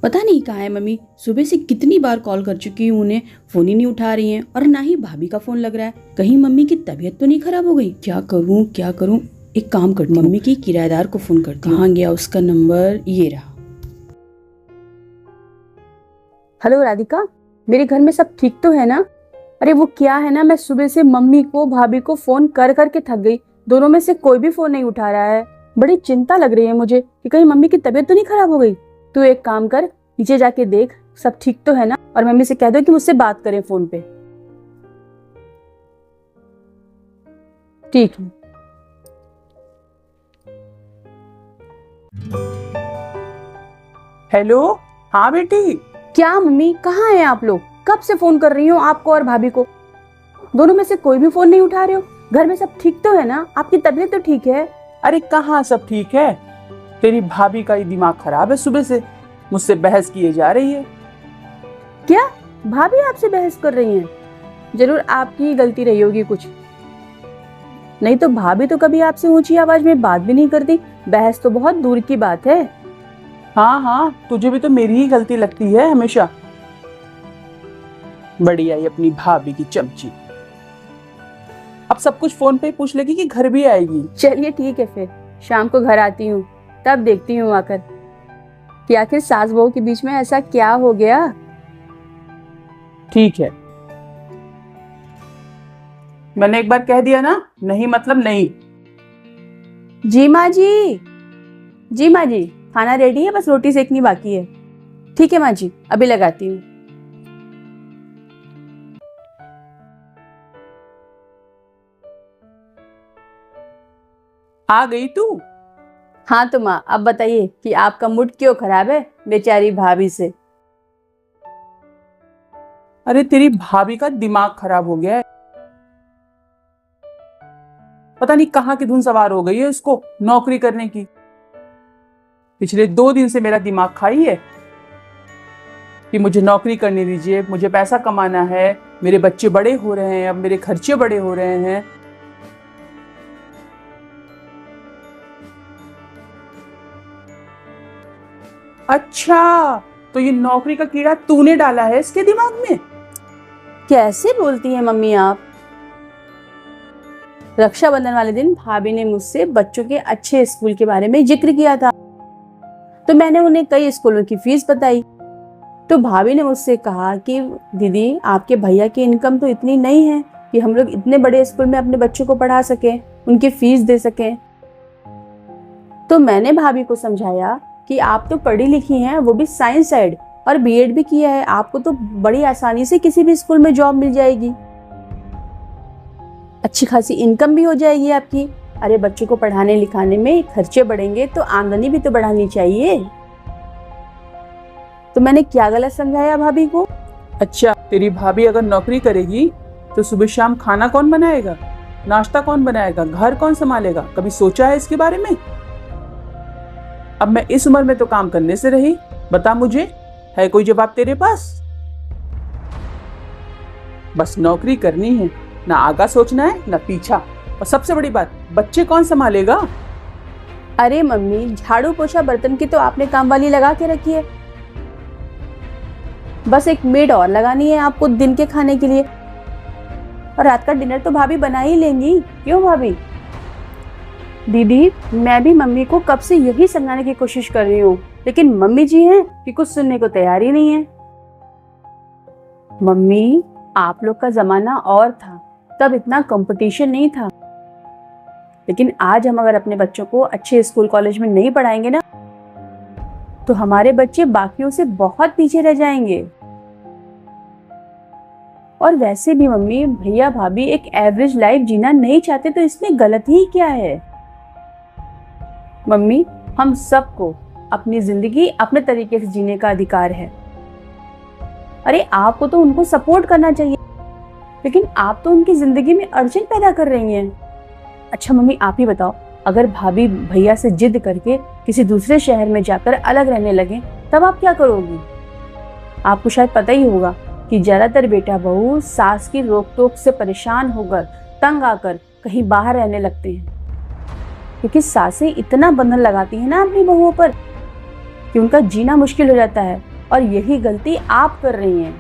पता नहीं कहाँ है मम्मी। सुबह से कितनी बार कॉल कर चुकी हूँ उन्हें, फोन ही नहीं उठा रही हैं और ना ही भाभी का फोन लग रहा है। कहीं मम्मी की तबीयत तो नहीं खराब हो गई? क्या करूँ क्या करूँ। एक काम करती हूँ, मम्मी की किराएदार को फोन करती हूँ। कहाँ गया उसका नंबर? ये रहा। हेलो राधिका, मेरे घर में सब ठीक तो है ना? अरे वो क्या है ना, मैं सुबह से मम्मी को भाभी को फोन कर करके थक गई। दोनों में से कोई भी फोन नहीं उठा रहा है। बड़ी चिंता लग रही है मुझे कि कहीं मम्मी की तबीयत तो नहीं खराब हो गई। तू एक काम कर, नीचे जाके देख सब ठीक तो है ना, और मम्मी से कह दो कि मुझसे बात करें फोन पे। ठीक है। हेलो। हाँ बेटी। क्या मम्मी, कहाँ हैं आप लोग? कब से फोन कर रही हूँ आपको और भाभी को, दोनों में से कोई भी फोन नहीं उठा रहे हो। घर में सब ठीक तो है ना? आपकी तबीयत तो ठीक है? अरे कहाँ सब ठीक है, तेरी भाभी का ही दिमाग खराब है। सुबह से मुझसे बहस किए जा रही है। क्या भाभी आपसे बहस कर रही हैं? जरूर आपकी ही गलती रही होगी कुछ, नहीं तो भाभी तो कभी आपसे ऊंची आवाज में बात भी नहीं करती। बहस तो बहुत दूर की बात है। हाँ हाँ, तुझे भी तो मेरी ही गलती लगती है हमेशा। बड़ी आई अपनी भाभी की चमची। अब सब कुछ फोन पे ही पूछ लेगी कि घर भी आएगी। चलिए ठीक है, फिर शाम को घर आती हूँ, तब देखती हूँ आकर कि आखिर सास बहू के बीच में ऐसा क्या हो गया। ठीक है, मैंने एक बार कह दिया ना, नहीं मतलब नहीं। जी माँ जी, जी माँ जी, खाना रेडी है, बस रोटी सेकनी बाकी है। ठीक है माँ जी, अभी लगाती हूँ। आ गई तू? हाँ तो माँ, अब बताइए कि आपका मूड क्यों खराब है बेचारी भाभी से? अरे तेरी भाभी का दिमाग खराब हो गया है। पता नहीं कहाँ की धुन सवार हो गई है उसको नौकरी करने की। पिछले 2 दिन से मेरा दिमाग खाई है कि मुझे नौकरी करने दीजिए, मुझे पैसा कमाना है, मेरे बच्चे बड़े हो रहे हैं, अब मेरे खर्चे बड़े हो रहे हैं। अच्छा, तो ये नौकरी का कीड़ा तूने डाला है इसके दिमाग में? कैसे बोलती हैं मम्मी आप? रक्षाबंधन वाले दिन भाभी ने मुझसे बच्चों के अच्छे स्कूल के बारे में जिक्र किया था, तो मैंने उन्हें कई स्कूलों की फीस बताई। तो भाभी ने मुझसे कहा कि दीदी, आपके भैया की इनकम तो इतनी नहीं है कि हम लोग इतने बड़े स्कूल में अपने बच्चों को पढ़ा सकें, उनकी फीस दे सकें। तो मैंने भाभी को समझाया कि आप तो पढ़ी लिखी हैं, वो भी साइंस साइड, और बीएड भी किया है, आपको तो बड़ी आसानी से किसी भी स्कूल में जॉब मिल जाएगी, अच्छी खासी इनकम भी हो जाएगी आपकी। अरे बच्चों को पढ़ाने लिखाने में खर्चे बढ़ेंगे तो आमदनी भी तो बढ़ानी चाहिए। तो मैंने क्या गलत समझाया भाभी को? अच्छा, तेरी भाभी अगर नौकरी करेगी तो सुबह शाम खाना कौन बनाएगा, नाश्ता कौन बनाएगा, घर कौन संभालेगा? कभी सोचा है इसके बारे में? अब मैं इस उम्र में तो काम करने से रही, बता मुझे, है कोई जवाब तेरे पास? बस नौकरी करनी है, ना आगा सोचना है ना पीछा। और सबसे बड़ी बात, बच्चे कौन संभालेगा? अरे मम्मी, झाड़ू पोछा बर्तन की तो आपने काम वाली लगा के रखी है, बस एक मेड और लगानी है आपको दिन के खाने के लिए, और रात का डिनर तो भाभी बना ही लेंगी। क्यों भाभी? दीदी, मैं भी मम्मी को कब से यही समझाने की कोशिश कर रही हूँ, लेकिन मम्मी जी हैं कि कुछ सुनने को तैयार ही नहीं है। मम्मी, आप लोग का जमाना और था, तब इतना कंपटीशन नहीं था, लेकिन आज हम अगर अपने बच्चों को अच्छे स्कूल कॉलेज में नहीं पढ़ाएंगे ना, तो हमारे बच्चे बाकियों से बहुत पीछे रह जाएंगे। और वैसे भी मम्मी, भैया भाभी एक एवरेज लाइफ जीना नहीं चाहते, तो इसमें गलत ही क्या है? मम्मी, हम सबको अपनी जिंदगी अपने तरीके से जीने का अधिकार है। अरे आपको तो उनको सपोर्ट करना चाहिए, लेकिन आप तो उनकी जिंदगी में अड़चन पैदा कर रही हैं। अच्छा मम्मी, आप ही बताओ, अगर भाभी भैया से जिद करके किसी दूसरे शहर में जाकर अलग रहने लगे, तब आप क्या करोगी? आपको शायद पता ही होगा कि ज्यादातर बेटा बहू सास की रोक टोक से परेशान होकर, तंग आकर कहीं बाहर रहने लगते हैं, क्योंकि सासें इतना बंधन लगाती हैं ना अपनी बहुओं पर कि उनका जीना मुश्किल हो जाता है। और यही गलती आप कर रही हैं।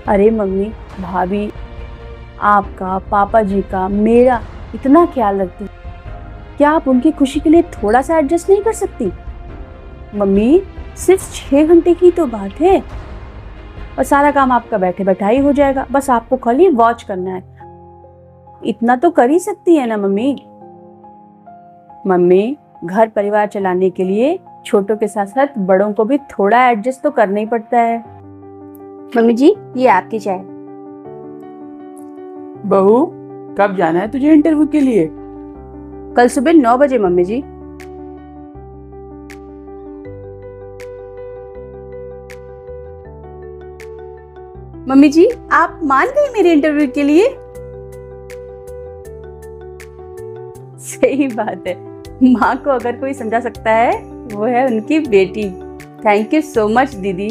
अरे मम्मी, भाभी आपका, पापा जी का, मेरा इतना ख्याल रखती, क्या आप उनकी खुशी के लिए थोड़ा सा एडजस्ट नहीं कर सकती? मम्मी, सिर्फ 6 घंटे की तो बात है और सारा काम आपका बैठे बैठा ही हो जाएगा। बस आपको खाली वॉच करना है। इतना तो कर ही सकती है ना मम्मी। मम्मी, घर परिवार चलाने के लिए छोटों के साथ साथ बड़ों को भी थोड़ा एडजस्ट तो करना ही पड़ता है। मम्मी जी, ये आपकी चाय। बहू, कब जाना है तुझे इंटरव्यू के लिए? कल सुबह 9 बजे मम्मी जी। मम्मी जी, आप मान गई मेरे इंटरव्यू के लिए? सही बात है, माँ को अगर कोई समझा सकता है वो है उनकी बेटी। थैंक यू सो मच दीदी।